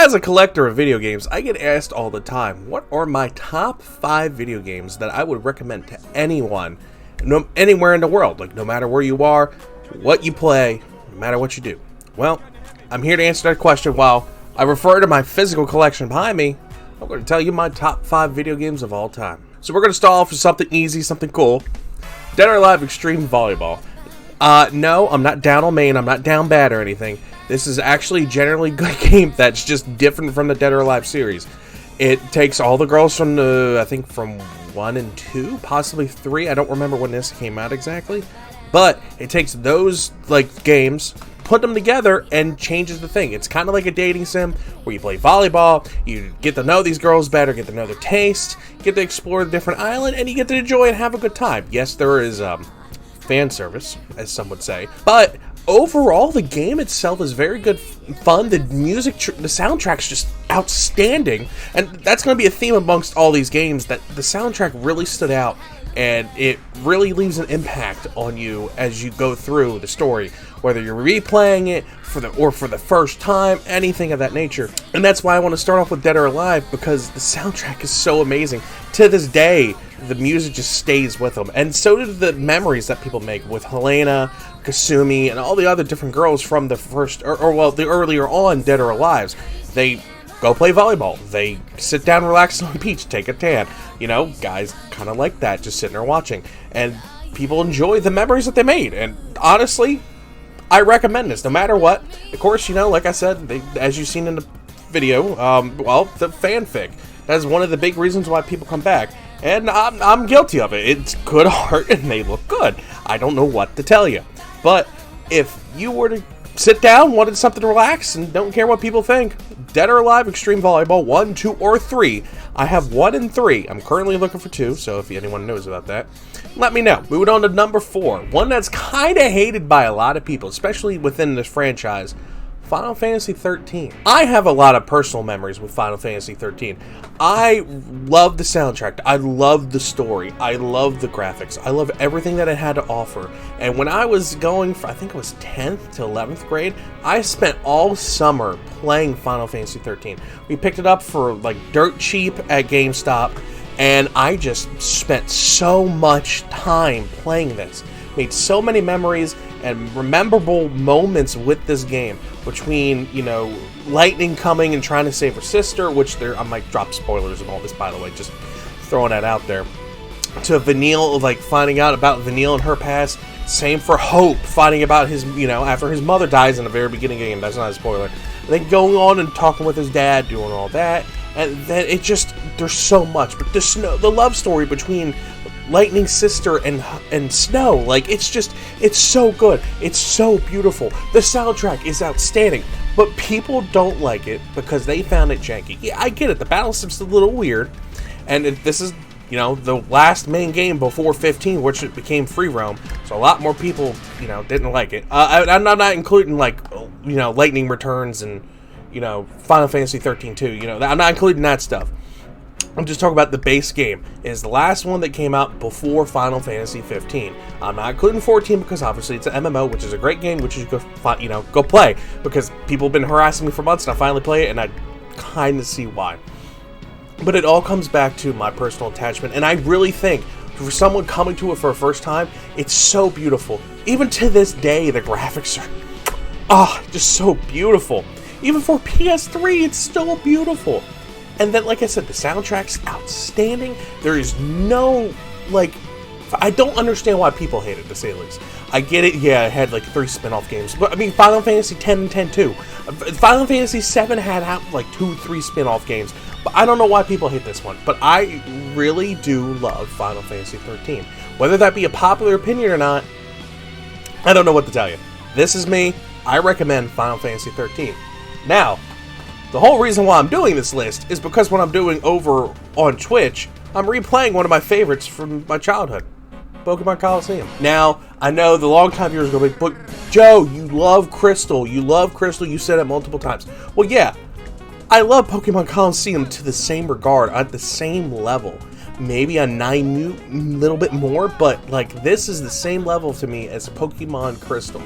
As a collector of video games, I get asked all the time, what are my top 5 video games that I would recommend to anyone, anywhere in the world, like no matter where you are, what you play, no matter what you do. Well, I'm here to answer that question. While I refer to my physical collection behind me, I'm going to tell you my top 5 video games of all time. So we're going to start off with something easy, something cool. Dead or Alive Extreme Volleyball. No, I'm not down on Maine, I'm not down bad or anything. This is actually a generally good game that's just different from the Dead or Alive series. It takes all the girls from I think from 1 and 2, possibly 3. I don't remember when this came out exactly. But it takes those games, put them together, and changes the thing. It's kind of like a dating sim where you play volleyball, you get to know these girls better, get to know their taste, get to explore a different island, and you get to enjoy and have a good time. Yes, there is fan service, as some would say, but overall, the game itself is very good fun. The music, the soundtrack's just outstanding, and that's going to be a theme amongst all these games, that the soundtrack really stood out, and it really leaves an impact on you as you go through the story, whether you're replaying it for the first time, anything of that nature. And that's why I want to start off with Dead or Alive, because the soundtrack is so amazing. To this day, the music just stays with them, and so do the memories that people make with Helena, Kasumi, and all the other different girls from the first, the earlier on Dead or Alives. They go play volleyball. They sit down, relax on the beach, take a tan. You know, guys kind of like that, just sitting there watching. And people enjoy the memories that they made. And honestly, I recommend this, no matter what. Of course, you know, like I said, as you've seen in the video, the fanfic. That's one of the big reasons why people come back. And I'm guilty of it. It's good art, and they look good. I don't know what to tell you. But if you were to sit down, wanted something to relax, and don't care what people think, Dead or Alive Extreme Volleyball 1, 2, or 3. I have 1 and 3. I'm currently looking for 2, so if anyone knows about that, let me know. Moving on to number 4. One that's kind of hated by a lot of people, especially within this franchise. Final Fantasy 13. I have a lot of personal memories with Final Fantasy 13. I love the soundtrack. I love the story. I love the graphics. I love everything that it had to offer. And when I was going for, I think it was 10th to 11th grade, I spent all summer playing Final Fantasy 13. We picked it up for dirt cheap at GameStop, and I just spent so much time playing this. Made so many memories and memorable moments with this game, between, you know, Lightning coming and trying to save her sister, which I might drop spoilers and all this, by the way, just throwing that out there, to Vanille, finding out about Vanille and her past. Same for Hope, finding about his, after his mother dies in the very beginning of the game. That's not a spoiler. And then going on and talking with his dad, doing all that, and then it just, there's so much. But the love story between Lightning's sister and Snow, it's so good. It's so beautiful. The soundtrack is outstanding, but people don't like it because they found it janky. Yeah, I get it. The battle system's a little weird, and this is, the last main game before 15, which it became free roam, so a lot more people, didn't like it. I'm not including, Lightning Returns and, Final Fantasy 13 too, I'm not including that stuff. I'm just talking about the base game. It is the last one that came out before Final Fantasy 15. I'm not including 14 because obviously it's an MMO, which is a great game, which you go play, because people have been harassing me for months, and I finally play it, and I kind of see why. But it all comes back to my personal attachment, and I really think for someone coming to it for a first time, it's so beautiful. Even to this day, the graphics are just so beautiful. Even for PS3, it's still beautiful. And then, like I said, the soundtrack's outstanding. There is no, I don't understand why people hate it, to say the least. I get it, yeah, it had 3 spin-off games. But, I mean, Final Fantasy 10 and 10 too. Final Fantasy 7 had 2, 3 spin-off games. But I don't know why people hate this one. But I really do love Final Fantasy 13. Whether that be a popular opinion or not, I don't know what to tell you. This is me. I recommend Final Fantasy 13. Now, the whole reason why I'm doing this list is because what I'm doing over on Twitch, I'm replaying one of my favorites from my childhood, Pokemon Colosseum. Now, I know the long-time viewers are going to be, but Joe, you love Crystal. You said it multiple times. Well, yeah, I love Pokemon Colosseum to the same regard, at the same level. Maybe a little bit more, but this is the same level to me as Pokemon Crystal.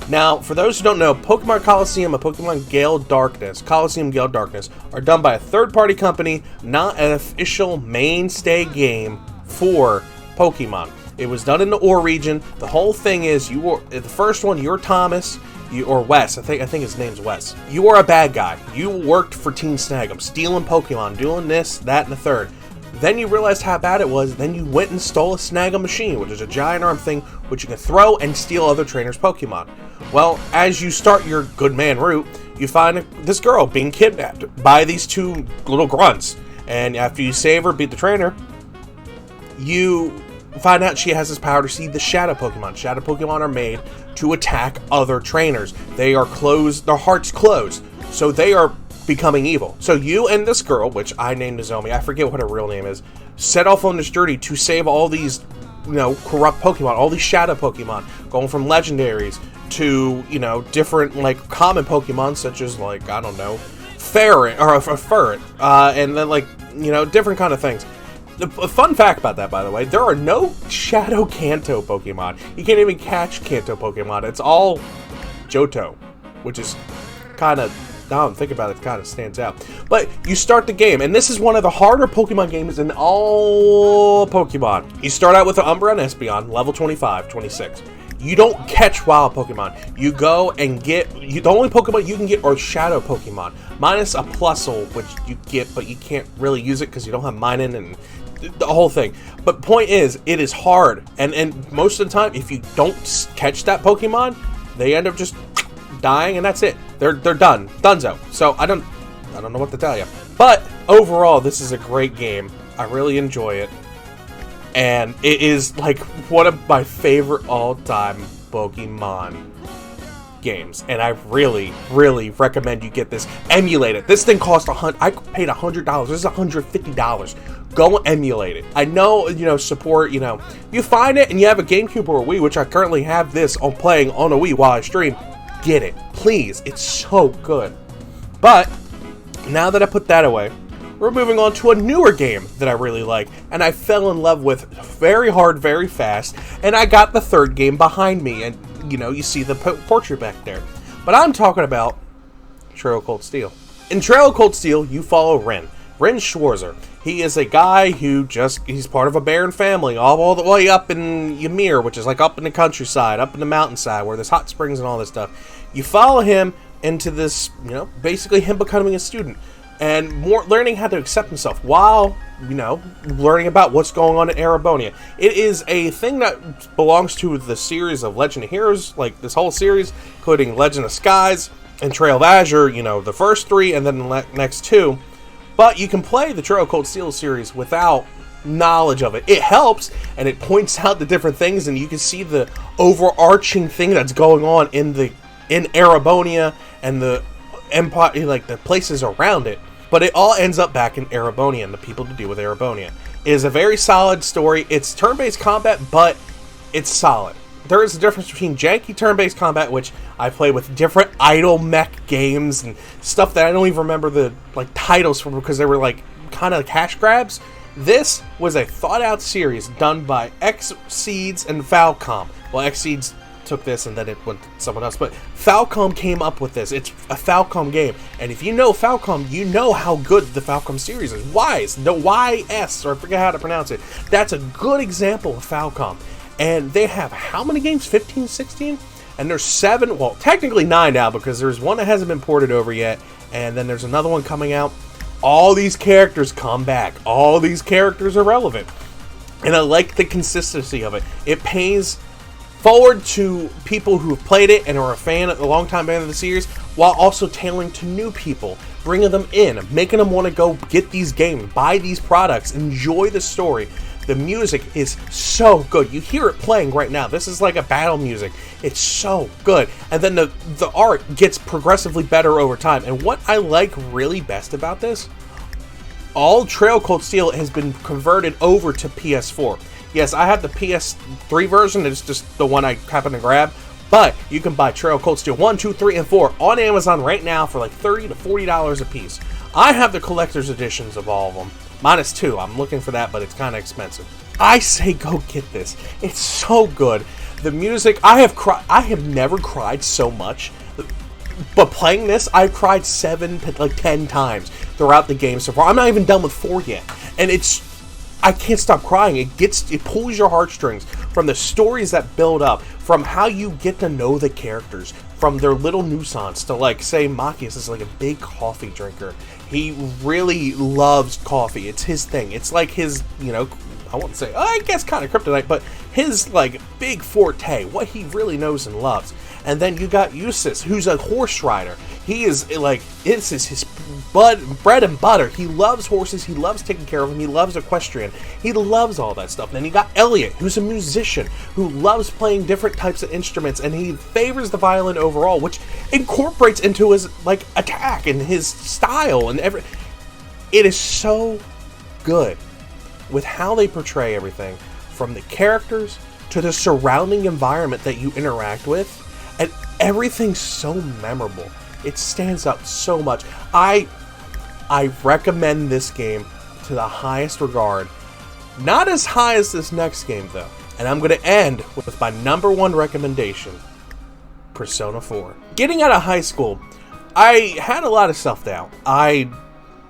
Now, for those who don't know, Pokemon Colosseum and Pokemon Gale Darkness, Colosseum Gale Darkness, are done by a third-party company, not an official mainstay game for Pokemon. It was done in the Ore region. The whole thing is, the first one, you're Thomas, or Wes. I think his name's Wes. You are a bad guy. You worked for Team Snag'em, stealing Pokemon, doing this, that, and the third. Then you realized how bad it was. Then you went and stole a Snag'em machine, which is a giant arm thing, which you can throw and steal other trainers' Pokemon. Well, as you start your good man route, you find this girl being kidnapped by these two little grunts. And after you save her, beat the trainer, you find out she has this power to see the Shadow Pokemon. Shadow Pokemon are made to attack other trainers. They are closed, their heart's closed, so they are becoming evil. So you and this girl, which I named Nozomi, I forget what her real name is, set off on this journey to save all these, corrupt Pokemon, all these Shadow Pokemon, going from legendaries to, different, common Pokemon, such as, Ferret, or a Furret, and then, different kind of things. A fun fact about that, by the way, there are no Shadow Kanto Pokemon. You can't even catch Kanto Pokemon. It's all Johto, which is kind of, now I'm thinking about it, kind of stands out. But you start the game, and this is one of the harder Pokemon games in all Pokemon. You start out with an Umbra and Espeon, level 25, 26. You don't catch wild Pokemon. You go and get, the only Pokemon you can get are Shadow Pokemon, minus a Plusle, which you get, but you can't really use it because you don't have Minun and the whole thing. But point is, it is hard, and most of the time, if you don't catch that Pokemon, they end up just dying, and that's it. They're done, donezo. So I don't know what to tell you. But overall, this is a great game. I really enjoy it, and it is one of my favorite all-time Pokemon games, and I really recommend you get this. Emulate it. This thing cost I paid $100. This is $150. Go emulate it. I know, support, you find it and you have a GameCube or a Wii, which I currently have this on playing on a Wii while I stream. Get it, please. It's so good. But now that I put that away, we're moving on to a newer game that I really like, and I fell in love with very hard, very fast, and I got the third game behind me, and you see the portrait back there. But I'm talking about Trail of Cold Steel. In Trail of Cold Steel, you follow Ren Schwarzer. He is a guy who he's part of a Baron family, all the way up in Ymir, which is up in the countryside, up in the mountainside, where there's hot springs and all this stuff. You follow him into this, basically him becoming a student, and more learning how to accept himself, while, learning about what's going on in Erebonia. It is a thing that belongs to the series of Legend of Heroes, this whole series, including Legend of Skies and Trail of Azure, the first three, and then the next two. But you can play the Trail of Cold Steel series without knowledge of it. It helps, and it points out the different things, and you can see the overarching thing that's going on in Erebonia and the empire, the places around it. But it all ends up back in Erebonia and the people to deal with Erebonia. It is a very solid story. It's turn-based combat, but it's solid. There is a difference between janky turn-based combat, which I play with different idle mech games and stuff that I don't even remember the titles for, because they were kind of cash grabs. This was a thought-out series done by Xseeds and Falcom. Well, Xseeds took this and then it went to someone else, but Falcom came up with this. It's a Falcom game, and if you know Falcom, you know how good the Falcom series is. YS, or I forget how to pronounce it. That's a good example of Falcom. And they have how many games? 15, 16? And there's 7, well, technically 9 now, because there's one that hasn't been ported over yet, and then there's another one coming out. All these characters come back. All these characters are relevant. And I like the consistency of it. It pays forward to people who have played it and are a long-time fan of the series, while also tailoring to new people, bringing them in, making them want to go get these games, buy these products, enjoy the story. The music is so good. You hear it playing right now. This is like a battle music. It's so good. And then the art gets progressively better over time. And what I like really best about this, all Trail Cold Steel has been converted over to PS4. Yes, I have the PS3 version. It's just the one I happen to grab. But you can buy Trail Cold Steel 1, 2, 3, and 4 on Amazon right now for $30 to $40 a piece. I have the collector's editions of all of them. Minus 2. I'm looking for that, but it's kind of expensive. I say go get this. It's so good. The music, I have never cried so much. But playing this, I've cried 10 times throughout the game so far. I'm not even done with 4 yet. And I can't stop crying. It pulls your heartstrings from the stories that build up, from how you get to know the characters, from their little nuisance to, like, say, Machias is like a big coffee drinker. He really loves coffee. It's his thing. It's like his, I won't say, I guess kind of kryptonite, but his, like, big forte, what he really knows and loves. And then you got Eustace, who's a horse rider. He is, like, this is his bread and butter. He loves horses. He loves taking care of them. He loves equestrian. He loves all that stuff. Then you got Elliot, who's a musician, who loves playing different types of instruments, and he favors the violin overall, which incorporates into his, like, attack and his style and It is so good with how they portray everything, from the characters to the surrounding environment that you interact with, and everything's so memorable. It stands out so much. I recommend this game to the highest regard. Not as high as this next game, though. And I'm going to end with my number 1 recommendation, Persona 4. Getting out of high school, I had a lot of self-doubt. I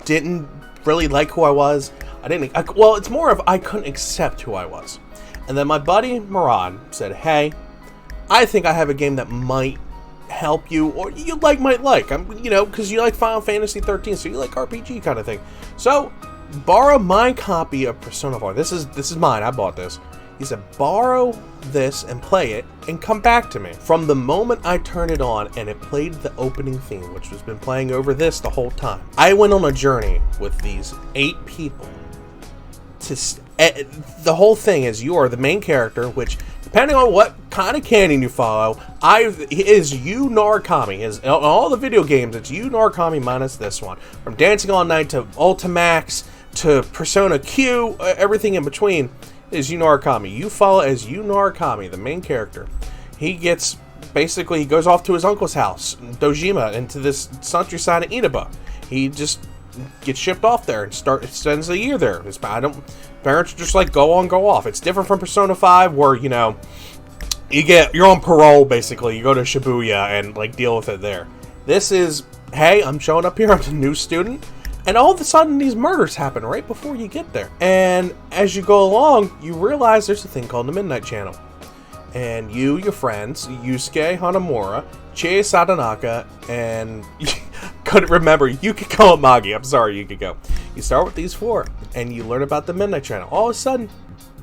didn't really like who I was. Well, it's more of I couldn't accept who I was. And then my buddy, Murad, said, hey, I think I have a game that might help you, or you might like. Because you like Final Fantasy 13, so you like RPG kind of thing. So, borrow my copy of Persona 4. This is mine. I bought this. He said, borrow this and play it, and come back to me. From the moment I turned it on and it played the opening theme, which has been playing over this the whole time, I went on a journey with these 8 people. The whole thing is you are the main character, which, depending on what kind of canon you follow, is Yu Narukami. Is all the video games, it's Yu Narukami minus this one. From Dancing All Night to Ultimax to Persona Q, everything in between is Yu Narukami. You follow as Yu Narukami, the main character. He goes off to his uncle's house, Dojima, into this countryside of Inaba. He just gets shipped off there and spends a year there. Parents just like go on, go off. It's different from Persona 5 where, you're on parole basically. You go to Shibuya and like deal with it there. This is, hey, I'm showing up here, I'm a new student, and all of a sudden these murders happen right before you get there. And as you go along, you realize there's a thing called the Midnight Channel. And you, your friends, Yusuke Hanamura, Chie Sadanaka, and couldn't remember Yukiko and Magi. I'm sorry, Yukiko. You start with these 4, and you learn about the Midnight Channel. All of a sudden,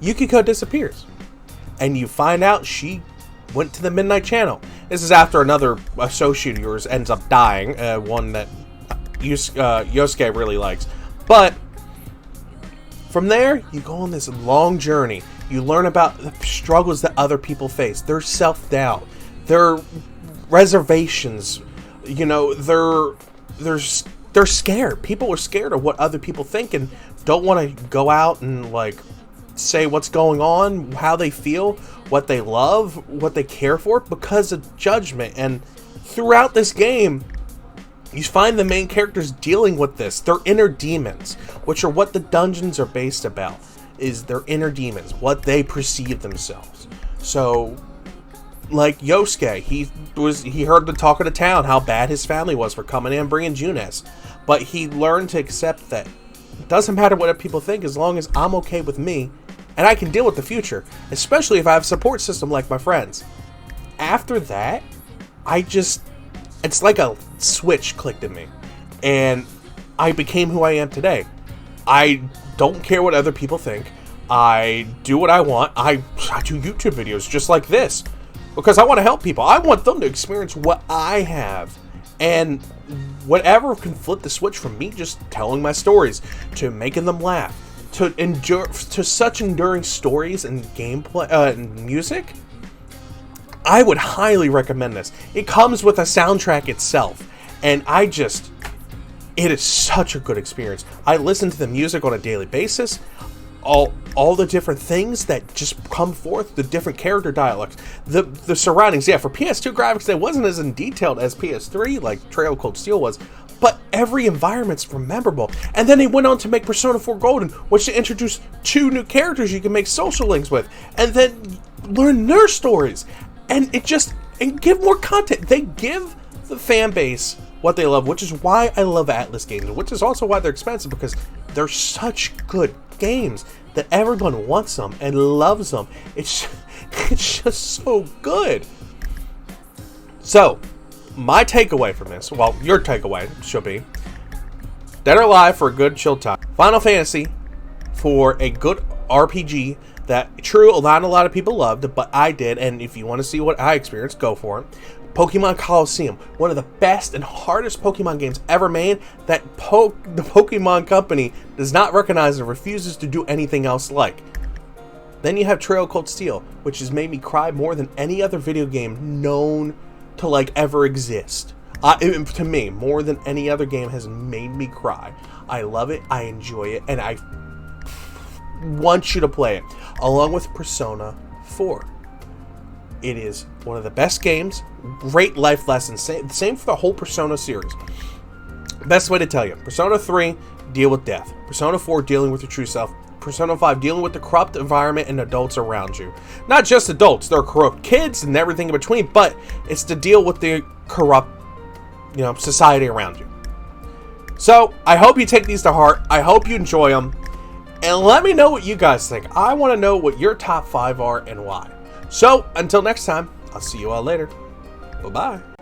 Yukiko disappears. And you find out she went to the Midnight Channel. This is after another associate of yours ends up dying, one that Yosuke really likes. But from there, you go on this long journey. You learn about the struggles that other people face, their self-doubt, their reservations. They're scared. People are scared of what other people think and don't want to go out and like say what's going on, how they feel, what they love, what they care for, because of judgment. And throughout this game, you find the main characters dealing with this, their inner demons, which are what the dungeons are based about, is their inner demons, what they perceive themselves. So, like Yosuke, he heard the talk of the town, how bad his family was for coming in and bringing Junes, but he learned to accept that it doesn't matter what people think as long as I'm okay with me, and I can deal with the future, especially if I have a support system like my friends. After that, it's like a switch clicked in me, and I became who I am today. I don't care what other people think. I do what I want. I do YouTube videos just like this because I want to help people. I want them to experience what I have, and whatever can flip the switch from me just telling my stories to making them laugh to such enduring stories and gameplay and music. I would highly recommend this. It comes with a soundtrack itself, and it is such a good experience. I listen to the music on a daily basis, all the different things that just come forth, the different character dialogues, the surroundings. Yeah, for PS2 graphics, it wasn't as in detailed as PS3, like Trail of Cold Steel was, but every environment's memorable. And then they went on to make Persona 4 Golden, which introduced 2 new characters you can make social links with, and then learn their stories, and give more content. They give the fan base what they love, which is why I love Atlas games, which is also why they're expensive, because they're such good games that everyone wants them and loves them. It's just so good. So, my takeaway from this, well, your takeaway should be Dead or Alive for a good chill time. Final Fantasy for a good RPG that, true, not a lot of people loved, but I did, and if you want to see what I experienced, go for it. Pokemon Colosseum, one of the best and hardest Pokemon games ever made that the Pokemon Company does not recognize and refuses to do anything else like. Then you have Trail Cold Steel, which has made me cry more than any other video game known to like ever exist. To me, more than any other game has made me cry. I love it, I enjoy it, and I want you to play it, along with Persona 4. It is one of the best games, great life lessons, same for the whole Persona series. Best way to tell you, Persona 3, deal with death. Persona 4, dealing with your true self. Persona 5, dealing with the corrupt environment and adults around you. Not just adults, there are corrupt kids and everything in between, but it's to deal with the corrupt, society around you. So, I hope you take these to heart. I hope you enjoy them. And let me know what you guys think. I want to know what your top 5 are and why. So, until next time, I'll see you all later. Bye-bye.